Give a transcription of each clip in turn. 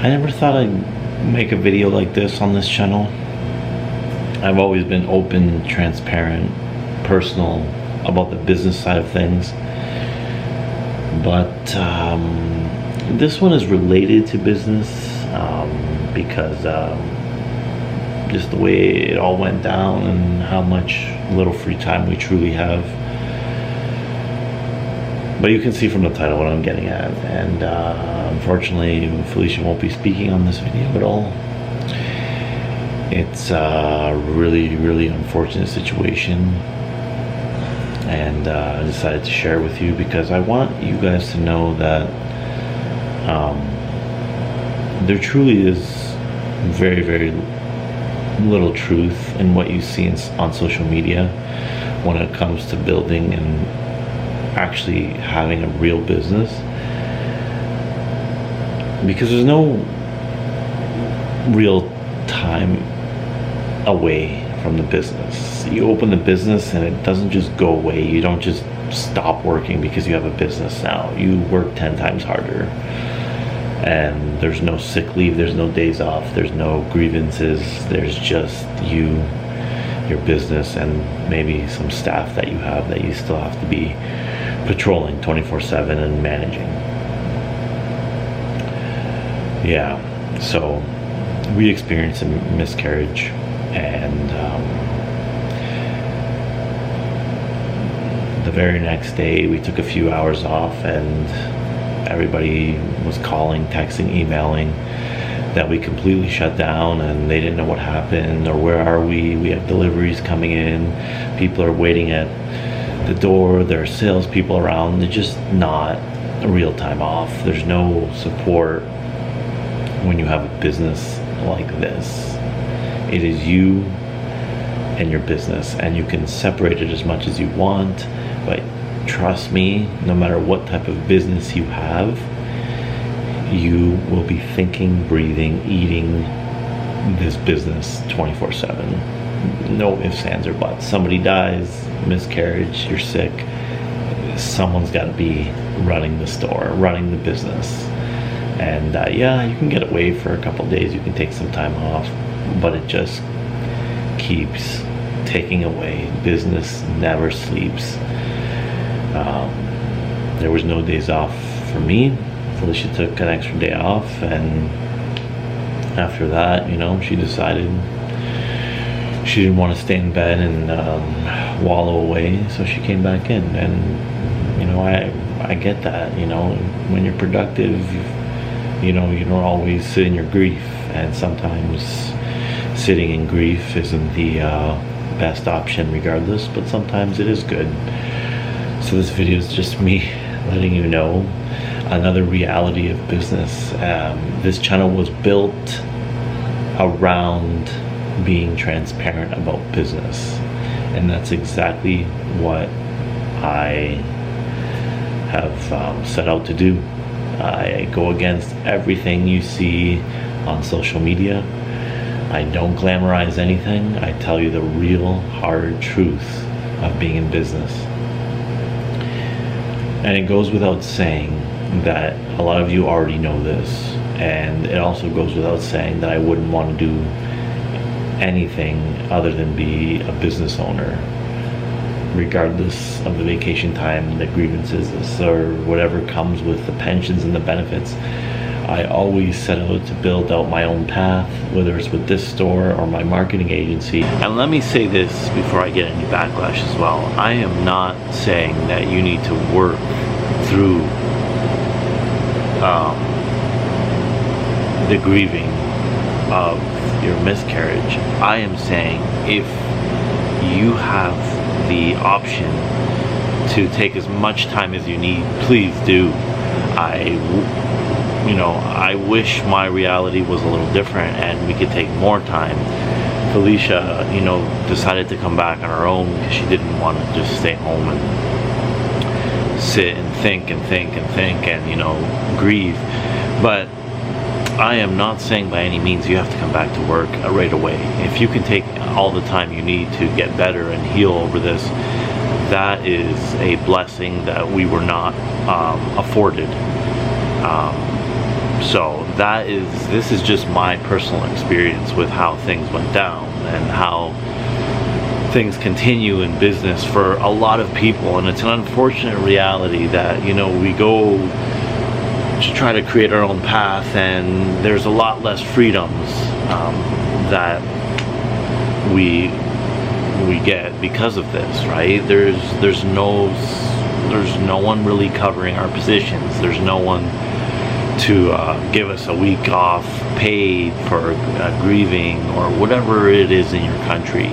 I never thought I'd make a video like this on this channel. I've always been open, transparent, personal about the business side of things. But this one is related to business because just the way it all went down and how much little free time we truly have. But you can see from the title what I'm getting at, and unfortunately Felicia won't be speaking on this video at all. It's a really unfortunate situation, and I decided to share with you because I want you guys to know that there truly is very little truth in what you see on social media when it comes to building and actually having a real business, because there's no real time away from the business. You open the business and it doesn't just go away. You don't just stop working because you have a business now. You work 10 times harder, and there's no sick leave, there's no days off, there's no grievances. There's just you, your business, and maybe some staff that you have that you still have to be patrolling 24/7 and managing. Yeah, so we experienced a miscarriage, and the very next day we took a few hours off, and everybody was calling, texting, emailing that we completely shut down and they didn't know what happened or where are we. We have deliveries coming in, people are waiting at the door, there are salespeople around. They're just not a real time off. There's no support when you have a business like this. It is you and your business, and you can separate it as much as you want, but trust me, no matter what type of business you have, you will be thinking, breathing, eating this business 24/7. No ifs, ands, or buts. Somebody dies, miscarriage, you're sick, someone's got to be running the store, running the business. And yeah, you can get away for a couple days, you can take some time off, but it just keeps taking away. Business never sleeps. There was no days off for me. Felicia took an extra day off, and after that, you know, she decided she didn't want to stay in bed and wallow away, so she came back in. And you know, I get that. You know, when you're productive, you know, you don't always sit in your grief, and sometimes sitting in grief isn't the best option regardless, but sometimes it is good. So this video is just me letting you know another reality of business. This channel was built around being transparent about business, and that's exactly what I have set out to do. I go against everything you see on social media. I don't glamorize anything. I tell you the real hard truth of being in business. And it goes without saying that a lot of you already know this, and it also goes without saying that I wouldn't want to do anything other than be a business owner, regardless of the vacation time, the grievances, or whatever comes with the pensions and the benefits. I always set out to build out my own path, whether it's with this store or my marketing agency. And let me say this before I get any backlash as well. I am not saying that you need to work through the grieving of your miscarriage. I am saying if you have the option to take as much time as you need, please do. I wish my reality was a little different and we could take more time. Felicia, decided to come back on her own because she didn't want to just stay home and sit and think and grieve. But I am not saying by any means you have to come back to work right away. If you can take all the time you need to get better and heal over this, that is a blessing that we were not afforded. So this is just my personal experience with how things went down and how things continue in business for a lot of people. And it's an unfortunate reality that, you know, we go to try to create our own path, and there's a lot less freedoms that we get because of this, right? There's no one really covering our positions. There's no one to give us a week off paid for grieving or whatever it is in your country.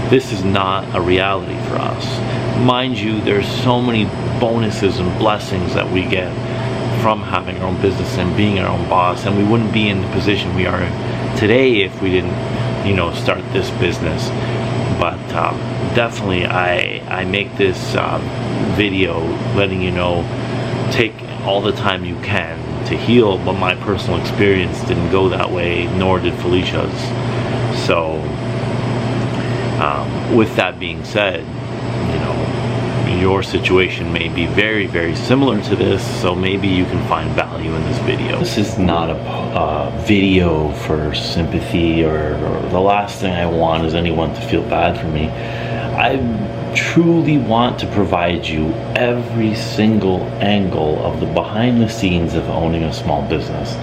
This is not a reality for us. Mind you, there's so many bonuses and blessings that we get from having our own business and being our own boss, and we wouldn't be in the position we are today if we didn't, you know, start this business. But definitely I make this video letting you know, take all the time you can to heal, but my personal experience didn't go that way, nor did Felicia's. So with that being said, you know, your situation may be very, very similar to this, so maybe you can find value in this video. This is not a video for sympathy, or the last thing I want is anyone to feel bad for me. I truly want to provide you every single angle of the behind the scenes of owning a small business.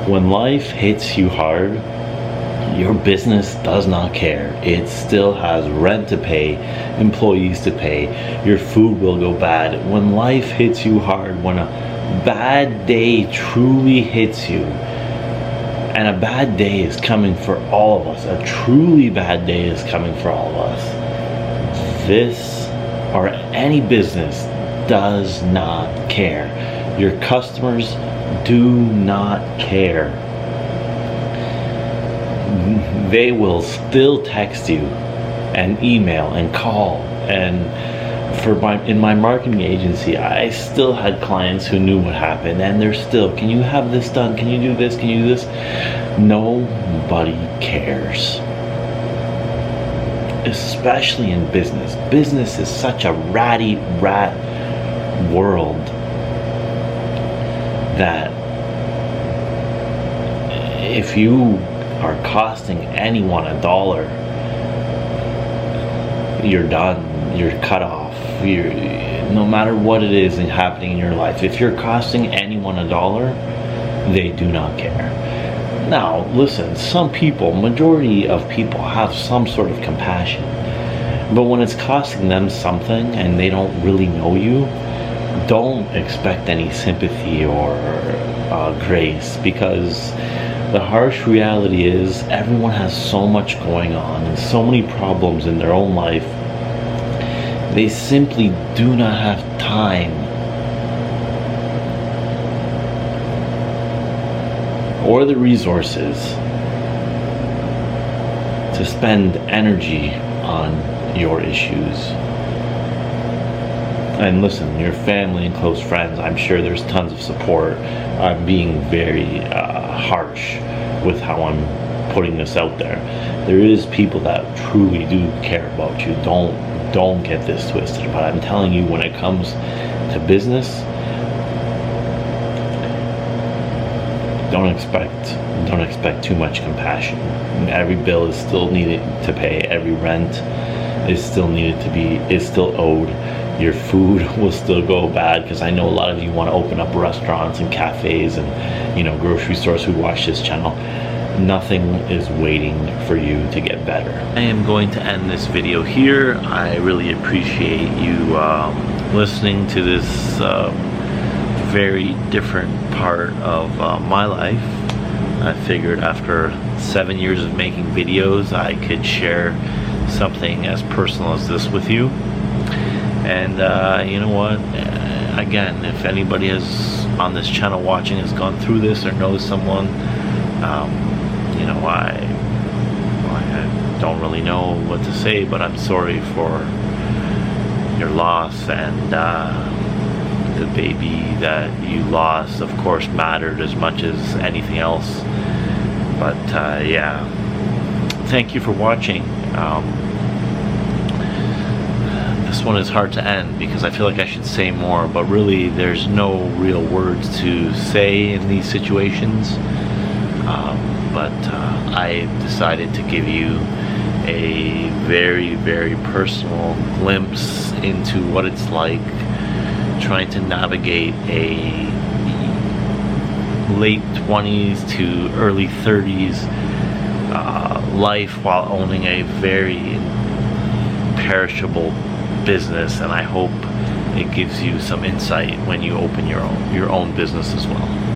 When life hits you hard, your business does not care. It still has rent to pay, employees to pay, your food will go bad. When life hits you hard, when a bad day truly hits you, and a bad day is coming for all of us, a truly bad day is coming for all of us, this or any business does not care. Your customers do not care. They will still text you and email and call, and in my marketing agency, I still had clients who knew what happened, and they're still, can you have this done? Can you do this? Can you do this? Nobody cares. Especially in business. Business is such a rat world that if you are costing anyone $1, you're done. You're cut off. No matter what it is happening in your life, if you're costing anyone $1, they do not care. Now, listen, some people, majority of people have some sort of compassion, but when it's costing them something and they don't really know you, don't expect any sympathy or grace, because the harsh reality is everyone has so much going on and so many problems in their own life. They simply do not have time or the resources to spend energy on your issues. And listen, your family and close friends, I'm sure there's tons of support. I'm being very harsh with how I'm putting this out there. There is people that truly do care about you. Don't get this twisted. But I'm telling you, when it comes to business, don't expect too much compassion. Every bill is still needed to pay. Every rent is still still owed. Your food will still go bad, because I know a lot of you want to open up restaurants and cafes and, you know, grocery stores who watch this channel. Nothing is waiting for you to get better. I am going to end this video here. I really appreciate you listening to this very different part of my life. I figured after 7 years of making videos, I could share something as personal as this with you. And you know what, again, if anybody has on this channel watching has gone through this or knows someone, you know, I don't really know what to say, but I'm sorry for your loss. And the baby that you lost, of course, mattered as much as anything else. But yeah, thank you for watching. This this one is hard to end because I feel like I should say more, but really there's no real words to say in these situations. But I decided to give you a very, very personal glimpse into what it's like trying to navigate a late 20s to early 30s life while owning a very perishable business, and I hope it gives you some insight when you open your own business as well.